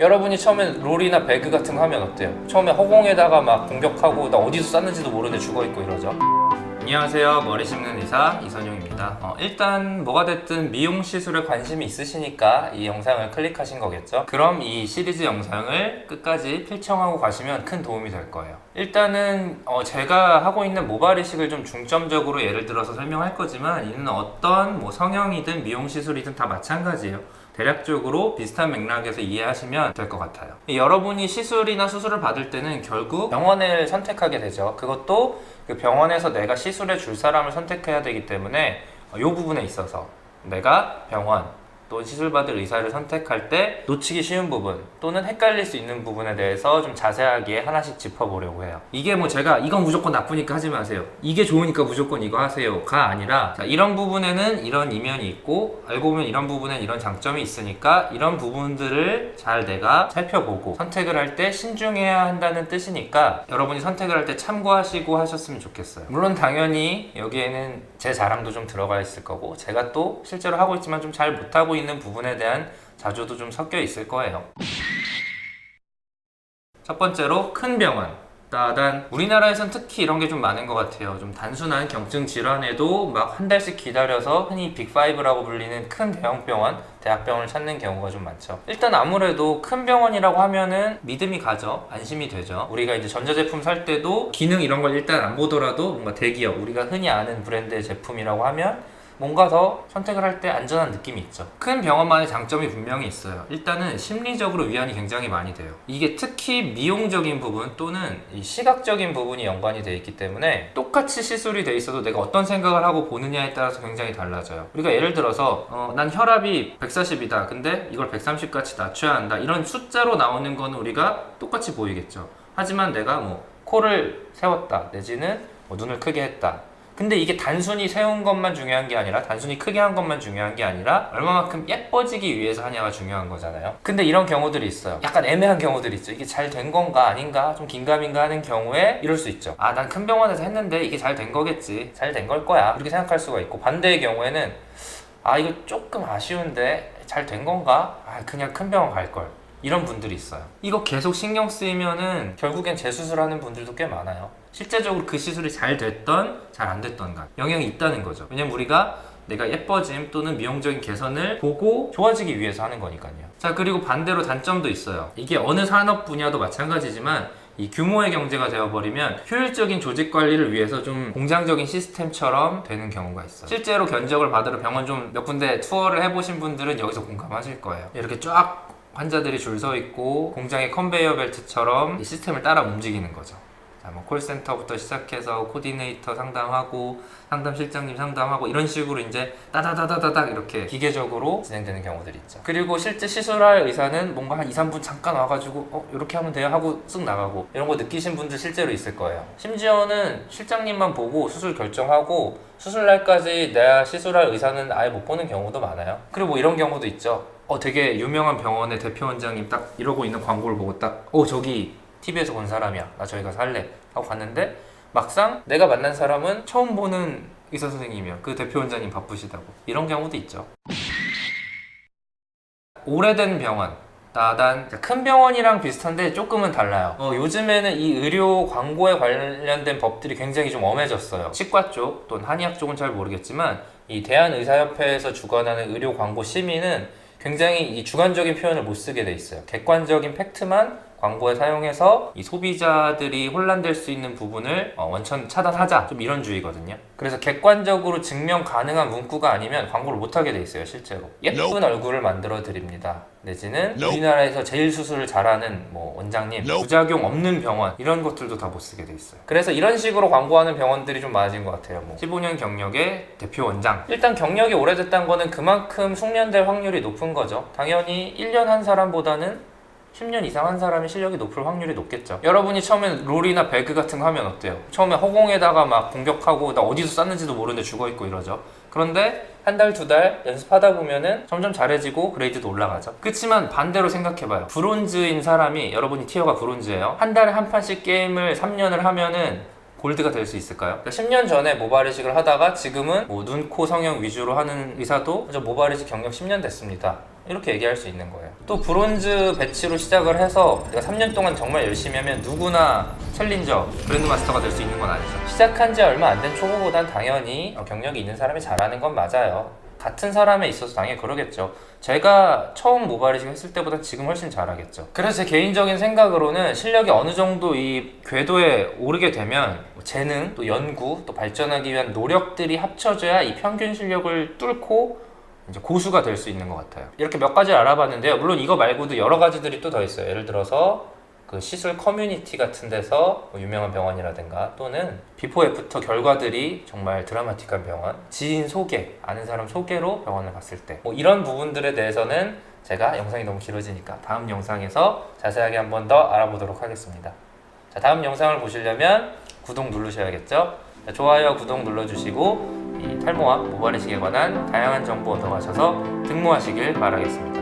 여러분이 처음에 롤이나 배그 같은 거 하면 어때요? 처음에 허공에다가 막 공격하고 나 어디서 쐈는지도 모르는데 죽어있고 이러죠. 안녕하세요, 머리 씹는 의사 이선용입니다. 일단 뭐가 됐든 미용 시술에 관심이 있으시니까 이 영상을 클릭하신 거겠죠. 그럼 이 시리즈 영상을 끝까지 필청하고 가시면 큰 도움이 될 거예요. 일단은 제가 하고 있는 모발 이식을 좀 중점적으로 예를 들어서 설명할 거지만 이는 어떤 성형이든 미용 시술이든 다 마찬가지예요. 대략적으로 비슷한 맥락에서 이해하시면 될 것 같아요. 여러분이 시술이나 수술을 받을 때는 결국 병원을 선택하게 되죠. 그것도 그 병원에서 내가 시술해 줄 사람을 선택해야 되기 때문에 이 부분에 있어서 내가 병원 또 시술받을 의사를 선택할 때 놓치기 쉬운 부분 또는 헷갈릴 수 있는 부분에 대해서 좀 자세하게 하나씩 짚어보려고 해요. 이게 제가 이건 무조건 나쁘니까 하지 마세요, 이게 좋으니까 무조건 이거 하세요 가 아니라, 자, 이런 부분에는 이런 이면이 있고 알고 보면 이런 부분엔 이런 장점이 있으니까 이런 부분들을 잘 내가 살펴보고 선택을 할 때 신중해야 한다는 뜻이니까 여러분이 선택을 할 때 참고하시고 하셨으면 좋겠어요. 물론 당연히 여기에는 제 자랑도 좀 들어가 있을 거고 제가 또 실제로 하고 있지만 좀 잘 못하고 있는 부분에 대한 자조도 좀 섞여 있을 거예요. 첫 번째로 큰 병원. 따단 우리나라에선 특히 이런 게 좀 많은 것 같아요. 좀 단순한 경증 질환에도 막 한 달씩 기다려서 흔히 빅5라고 불리는 큰 대형 병원, 대학병원을 찾는 경우가 좀 많죠. 일단 아무래도 큰 병원이라고 하면은 믿음이 가죠. 안심이 되죠. 우리가 이제 전자제품 살 때도 기능 이런 걸 일단 안 보더라도 뭔가 대기업, 우리가 흔히 아는 브랜드의 제품이라고 하면 뭔가 더 선택을 할 때 안전한 느낌이 있죠. 큰 병원만의 장점이 분명히 있어요. 일단은 심리적으로 위안이 굉장히 많이 돼요. 이게 특히 미용적인 부분 또는 이 시각적인 부분이 연관이 되어 있기 때문에 똑같이 시술이 돼 있어도 내가 어떤 생각을 하고 보느냐에 따라서 굉장히 달라져요. 우리가 예를 들어서 난 혈압이 140이다 근데 이걸 130까지 낮춰야 한다, 이런 숫자로 나오는 거는 우리가 똑같이 보이겠죠. 하지만 내가 코를 세웠다 내지는 눈을 크게 했다, 근데 이게 단순히 세운 것만 중요한 게 아니라, 단순히 크게 한 것만 중요한 게 아니라 얼마만큼 예뻐지기 위해서 하냐가 중요한 거잖아요. 근데 이런 경우들이 있어요. 약간 애매한 경우들이 있죠. 이게 잘 된 건가 아닌가 좀 긴가민가 하는 경우에 이럴 수 있죠. 난 큰 병원에서 했는데 이게 잘 된 거겠지, 잘 된 걸 거야, 이렇게 생각할 수가 있고, 반대의 경우에는 이거 조금 아쉬운데 잘 된 건가? 그냥 큰 병원 갈걸, 이런 분들이 있어요. 이거 계속 신경 쓰이면은 결국엔 재수술하는 분들도 꽤 많아요. 실제적으로 그 시술이 잘 됐던 잘 안 됐던 간 영향이 있다는 거죠. 왜냐면 우리가 내가 예뻐짐 또는 미용적인 개선을 보고 좋아지기 위해서 하는 거니까요. 자, 그리고 반대로 단점도 있어요. 이게 어느 산업 분야도 마찬가지지만 이 규모의 경제가 되어버리면 효율적인 조직 관리를 위해서 좀 공장적인 시스템처럼 되는 경우가 있어요. 실제로 견적을 받으러 병원 좀 몇 군데 투어를 해보신 분들은 여기서 공감하실 거예요. 이렇게 쫙 환자들이 줄 서 있고 공장의 컨베이어 벨트처럼 이 시스템을 따라 움직이는 거죠. 자, 콜센터부터 시작해서 코디네이터 상담하고 상담실장님 상담하고 이런 식으로 이제 따다다다다닥 이렇게 기계적으로 진행되는 경우들이 있죠. 그리고 실제 시술할 의사는 뭔가 한 2, 3분 잠깐 와가지고 이렇게 하면 돼요 하고 쓱 나가고, 이런 거 느끼신 분들 실제로 있을 거예요. 심지어는 실장님만 보고 수술 결정하고 수술날까지 내가 시술할 의사는 아예 못 보는 경우도 많아요. 그리고 이런 경우도 있죠. 되게 유명한 병원의 대표 원장님 딱 이러고 있는 광고를 보고 딱 저기 TV에서 본 사람이야, 나 저기 가서 할래 하고 갔는데 막상 내가 만난 사람은 처음 보는 의사 선생님이야. 그 대표 원장님 바쁘시다고. 이런 경우도 있죠. 오래된 병원. 큰 병원이랑 비슷한데 조금은 달라요. 요즘에는 이 의료 광고에 관련된 법들이 굉장히 좀 엄해졌어요. 치과 쪽 또는 한의학 쪽은 잘 모르겠지만 이 대한의사협회에서 주관하는 의료 광고 심의는 굉장히 이 주관적인 표현을 못 쓰게 돼 있어요. 객관적인 팩트만 광고에 사용해서 이 소비자들이 혼란될 수 있는 부분을 원천 차단하자, 좀 이런 주의거든요. 그래서 객관적으로 증명 가능한 문구가 아니면 광고를 못하게 돼 있어요. 실제로 예쁜 얼굴을 만들어 드립니다 내지는 우리나라에서 제일 수술을 잘하는 원장님, 부작용 없는 병원, 이런 것들도 다 못 쓰게 돼 있어요. 그래서 이런 식으로 광고하는 병원들이 좀 많아진 것 같아요. 15년 경력의 대표 원장. 일단 경력이 오래됐다는 거는 그만큼 숙련될 확률이 높은 거죠. 당연히 1년 한 사람보다는 10년 이상 한 사람이 실력이 높을 확률이 높겠죠. 여러분이 처음에 롤이나 배그 같은 거 하면 어때요? 처음에 허공에다가 막 공격하고 나 어디서 쐈는지도 모르는데 죽어있고 이러죠. 그런데 한 달, 두 달 연습하다 보면은 점점 잘해지고 그레이드도 올라가죠. 그렇지만 반대로 생각해봐요. 브론즈인 사람이, 여러분이 티어가 브론즈예요. 한 달에 한 판씩 게임을 3년을 하면은 골드가 될 수 있을까요? 그러니까 10년 전에 모발 이식을 하다가 지금은 눈, 코 성형 위주로 하는 의사도 모발 이식 경력 10년 됐습니다. 이렇게 얘기할 수 있는 거예요. 또 브론즈 배치로 시작을 해서 내가 3년 동안 정말 열심히 하면 누구나 챌린저, 그랜드마스터가 될 수 있는 건 아니죠. 시작한 지 얼마 안 된 초보보단 당연히 경력이 있는 사람이 잘하는 건 맞아요. 같은 사람에 있어서 당연히 그러겠죠. 제가 처음 모바일리식 했을 때보다 지금 훨씬 잘하겠죠. 그래서 제 개인적인 생각으로는 실력이 어느 정도 이 궤도에 오르게 되면 재능, 또 연구, 또 발전하기 위한 노력들이 합쳐져야 이 평균 실력을 뚫고 이제 고수가 될 수 있는 것 같아요. 이렇게 몇 가지를 알아봤는데요. 물론 이거 말고도 여러 가지들이 또 더 있어요. 예를 들어서 그 시술 커뮤니티 같은 데서 뭐 유명한 병원이라든가 또는 비포 애프터 결과들이 정말 드라마틱한 병원, 지인 소개, 아는 사람 소개로 병원을 갔을 때 뭐 이런 부분들에 대해서는 제가 영상이 너무 길어지니까 다음 영상에서 자세하게 한 번 더 알아보도록 하겠습니다. 자, 다음 영상을 보시려면 구독 누르셔야겠죠? 자, 좋아요, 구독 눌러주시고 이 탈모와 모발이식에 관한 다양한 정보 얻어가셔서 등모하시길 바라겠습니다.